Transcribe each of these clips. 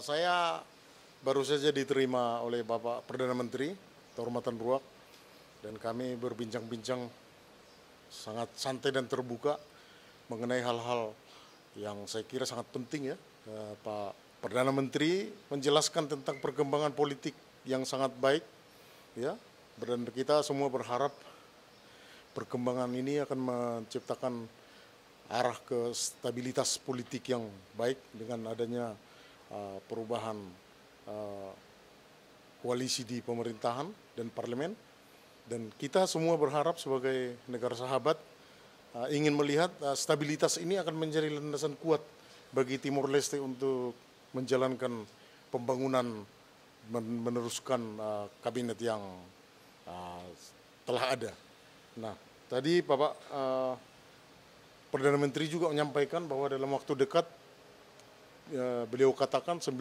Saya baru saja diterima oleh Bapak Perdana Menteri Kehormatan Ruak dan kami berbincang-bincang sangat santai dan terbuka mengenai hal-hal yang saya kira sangat penting ya. Pak Perdana Menteri menjelaskan tentang perkembangan politik yang sangat baik ya, dan kita semua berharap perkembangan ini akan menciptakan arah ke stabilitas politik yang baik dengan adanya perubahan koalisi di pemerintahan dan parlemen. Dan kita semua berharap sebagai negara sahabat ingin melihat stabilitas ini akan menjadi landasan kuat bagi Timor Leste untuk menjalankan pembangunan, meneruskan kabinet yang telah ada. Nah, tadi Bapak Perdana Menteri juga menyampaikan bahwa dalam waktu dekat beliau katakan 19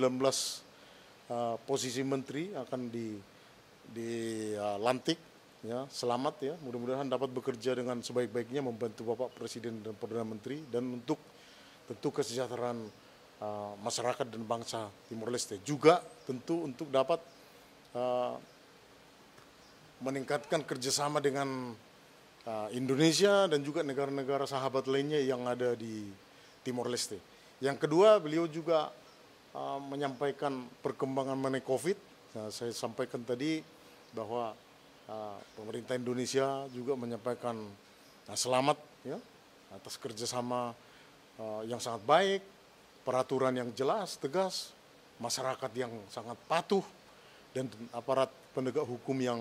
posisi menteri akan dilantik ya, selamat ya, mudah-mudahan dapat bekerja dengan sebaik-baiknya membantu Bapak Presiden dan Perdana Menteri dan untuk tentu kesejahteraan masyarakat dan bangsa Timor Leste, juga tentu untuk dapat meningkatkan kerjasama dengan Indonesia dan juga negara-negara sahabat lainnya yang ada di Timor Leste. Yang kedua, beliau juga menyampaikan perkembangan mengenai COVID. Nah, saya sampaikan tadi bahwa pemerintah Indonesia juga menyampaikan selamat ya atas kerjasama yang sangat baik, peraturan yang jelas, tegas, masyarakat yang sangat patuh, dan aparat penegak hukum yang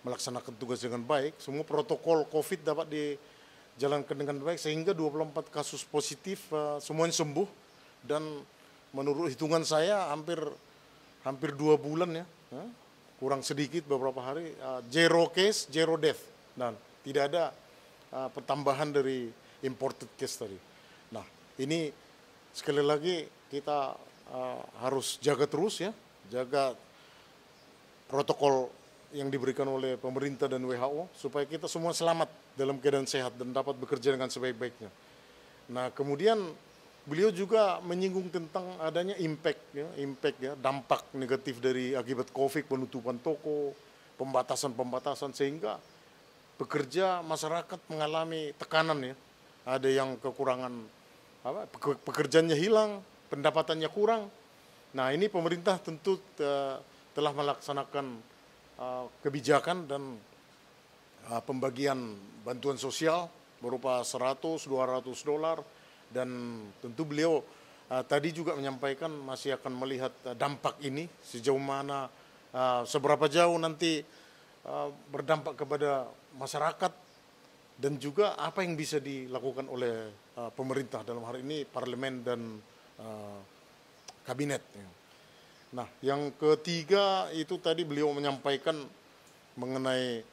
melaksanakan tugas dengan baik. Semua protokol COVID dapat dijalankan dengan baik sehingga 24 kasus positif semuanya sembuh, dan menurut hitungan saya hampir 2 bulan ya, kurang sedikit beberapa hari, zero case, zero death, dan tidak ada pertambahan dari imported case tadi. Nah, ini sekali lagi kita harus jaga terus ya, jaga protokol yang diberikan oleh pemerintah dan WHO supaya kita semua selamat dalam keadaan sehat dan dapat bekerja dengan sebaik-baiknya. Nah, kemudian beliau juga menyinggung tentang adanya impact ya, dampak negatif dari akibat COVID, penutupan toko, pembatasan sehingga pekerja masyarakat mengalami tekanan ya. Ada yang kekurangan pekerjaannya hilang, pendapatannya kurang. Nah, ini pemerintah tentu telah melaksanakan kebijakan dan pembagian bantuan sosial berupa $100-200, dan tentu beliau tadi juga menyampaikan masih akan melihat dampak ini sejauh mana, seberapa jauh nanti berdampak kepada masyarakat dan juga apa yang bisa dilakukan oleh pemerintah dalam hal ini parlemen dan kabinet. Nah, yang ketiga itu tadi beliau menyampaikan mengenai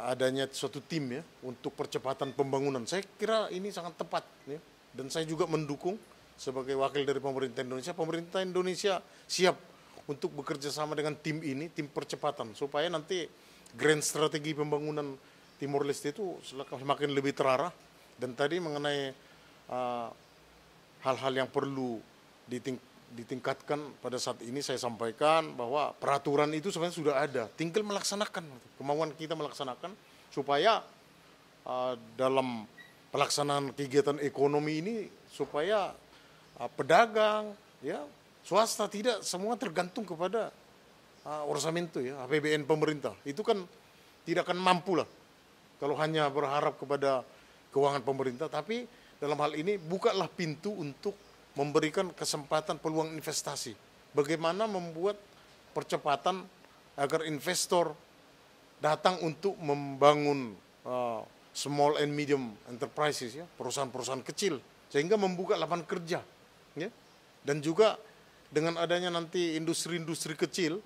adanya suatu tim ya untuk percepatan pembangunan. Saya kira ini sangat tepat ya, dan saya juga mendukung sebagai wakil dari pemerintah Indonesia. Pemerintah Indonesia siap untuk bekerja sama dengan tim ini, tim percepatan, supaya nanti grand strategi pembangunan Timor Leste itu semakin lebih terarah. Dan tadi mengenai hal-hal yang perlu ditingkatkan pada saat ini, saya sampaikan bahwa peraturan itu sebenarnya sudah ada, tinggal melaksanakan, kemauan kita melaksanakan supaya dalam pelaksanaan kegiatan ekonomi ini supaya pedagang ya, swasta tidak semua tergantung kepada orsamento ya, APBN pemerintah. Itu kan tidak akan mampu lah kalau hanya berharap kepada keuangan pemerintah, tapi dalam hal ini bukalah pintu untuk memberikan kesempatan peluang investasi. Bagaimana membuat percepatan agar investor datang untuk membangun small and medium enterprises ya, perusahaan-perusahaan kecil, sehingga membuka lapangan kerja ya. Dan juga dengan adanya nanti industri-industri kecil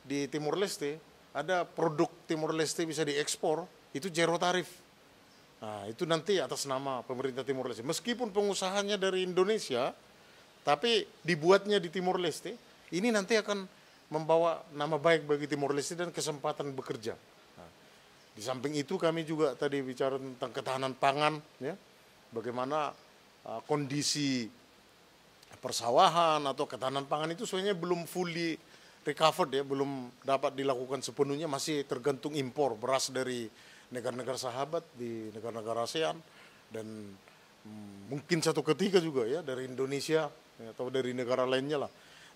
di Timor Leste, ada produk Timor Leste bisa diekspor, itu zero tarif. Nah, itu nanti atas nama pemerintah Timor Leste. Meskipun pengusahanya dari Indonesia, tapi dibuatnya di Timor Leste, ini nanti akan membawa nama baik bagi Timor Leste dan kesempatan bekerja. Nah, di samping itu kami juga tadi bicara tentang ketahanan pangan, ya, bagaimana kondisi persawahan atau ketahanan pangan itu sebenarnya belum fully recovered ya, belum dapat dilakukan sepenuhnya, masih tergantung impor beras dari negara-negara sahabat di negara-negara ASEAN dan mungkin satu ketika juga ya dari Indonesia ya, atau dari negara lainnya lah.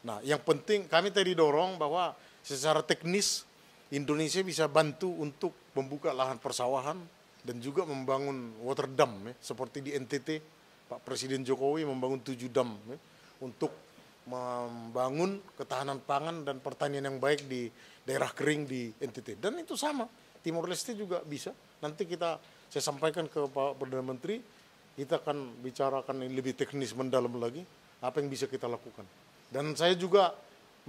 Nah, yang penting kami tadi dorong bahwa secara teknis Indonesia bisa bantu untuk membuka lahan persawahan dan juga membangun water dam ya, seperti di NTT Pak Presiden Jokowi membangun 7 dam ya, untuk membangun ketahanan pangan dan pertanian yang baik di daerah kering di NTT. Dan itu sama, Timor Leste juga bisa. Nanti saya sampaikan ke Pak Perdana Menteri, kita akan bicarakan ini lebih teknis mendalam lagi, apa yang bisa kita lakukan. Dan saya juga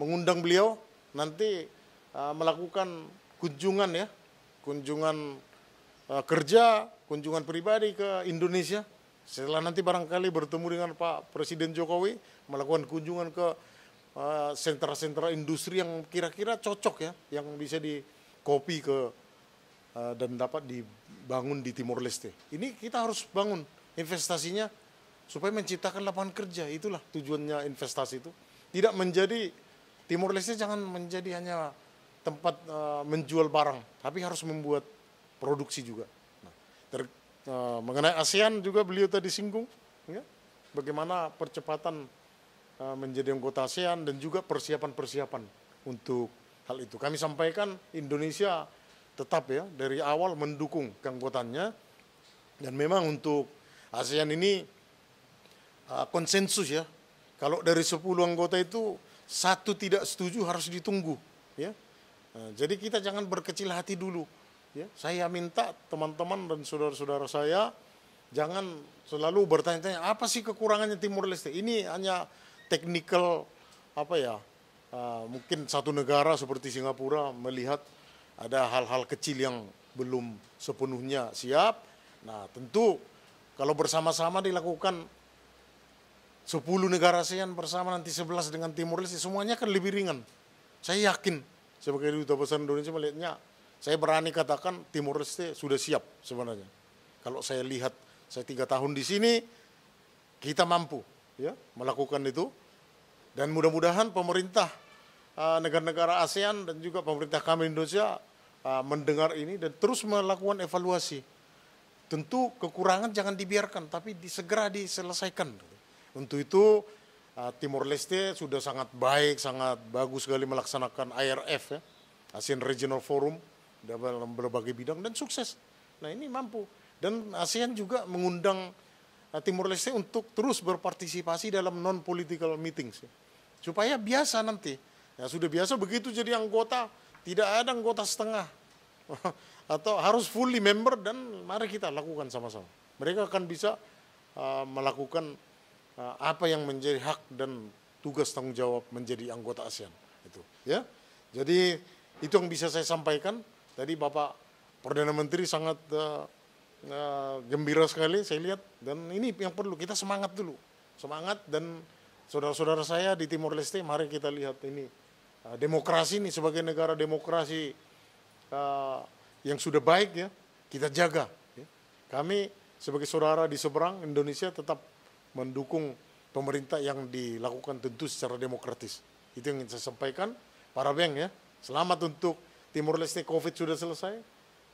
mengundang beliau nanti melakukan kunjungan ya, kunjungan kerja, kunjungan pribadi ke Indonesia. Setelah nanti barangkali bertemu dengan Pak Presiden Jokowi, melakukan kunjungan ke sentra-sentra industri yang kira-kira cocok ya, yang bisa di-copy ke dan dapat dibangun di Timor Leste. Ini kita harus bangun investasinya supaya menciptakan lapangan kerja. Itulah tujuannya investasi itu. Tidak menjadi, Timor Leste jangan menjadi hanya tempat menjual barang, tapi harus membuat produksi juga. Nah, mengenai ASEAN juga beliau tadi singgung, ya, bagaimana percepatan menjadi anggota ASEAN dan juga persiapan-persiapan untuk hal itu. Kami sampaikan Indonesia tetap ya dari awal mendukung keanggotaannya dan memang untuk ASEAN ini konsensus ya. Kalau dari 10 anggota itu 1 tidak setuju harus ditunggu, ya. Nah, jadi kita jangan berkecil hati dulu. Ya, saya minta teman-teman dan saudara-saudara saya jangan selalu bertanya-tanya apa sih kekurangannya Timor Leste. Ini hanya technical mungkin satu negara seperti Singapura melihat ada hal-hal kecil yang belum sepenuhnya siap. Nah, tentu kalau bersama-sama dilakukan 10 negara ASEAN bersama nanti 11 dengan Timor Leste, semuanya kan lebih ringan. Saya yakin sebagai Duta Besar Indonesia melihatnya, saya berani katakan Timor Leste sudah siap sebenarnya. Kalau saya lihat, saya 3 tahun di sini, kita mampu ya melakukan itu. Dan mudah-mudahan pemerintah negara-negara ASEAN dan juga pemerintah kami Indonesia mendengar ini dan terus melakukan evaluasi. Tentu kekurangan jangan dibiarkan, tapi segera diselesaikan. Untuk itu Timor Leste sudah sangat baik, sangat bagus sekali melaksanakan IRF ya, ASEAN Regional Forum dalam berbagai bidang dan sukses. Nah, ini mampu. Dan ASEAN juga mengundang Timor Leste untuk terus berpartisipasi dalam non-political meetings. Ya. Supaya biasa nanti. Ya, sudah biasa begitu jadi anggota, tidak ada anggota setengah. Atau harus fully member dan mari kita lakukan sama-sama. Mereka akan bisa melakukan apa yang menjadi hak dan tugas tanggung jawab menjadi anggota ASEAN. Itu, ya. Jadi itu yang bisa saya sampaikan. Tadi Bapak Perdana Menteri sangat gembira sekali saya lihat, dan ini yang perlu kita semangat dulu, semangat. Dan saudara-saudara saya di Timor Leste, mari kita lihat ini demokrasi ini sebagai negara demokrasi yang sudah baik ya, kita jaga. Ya. Kami sebagai saudara di seberang Indonesia tetap mendukung pemerintah yang dilakukan tentu secara demokratis. Itu yang ingin saya sampaikan. Para Beng ya, selamat untuk Timor Leste. COVID sudah selesai,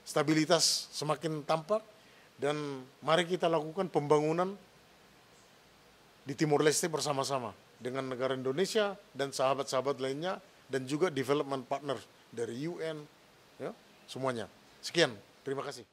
stabilitas semakin tampak, dan mari kita lakukan pembangunan di Timor Leste bersama-sama dengan negara Indonesia dan sahabat-sahabat lainnya dan juga development partner dari UN, ya, semuanya. Sekian, terima kasih.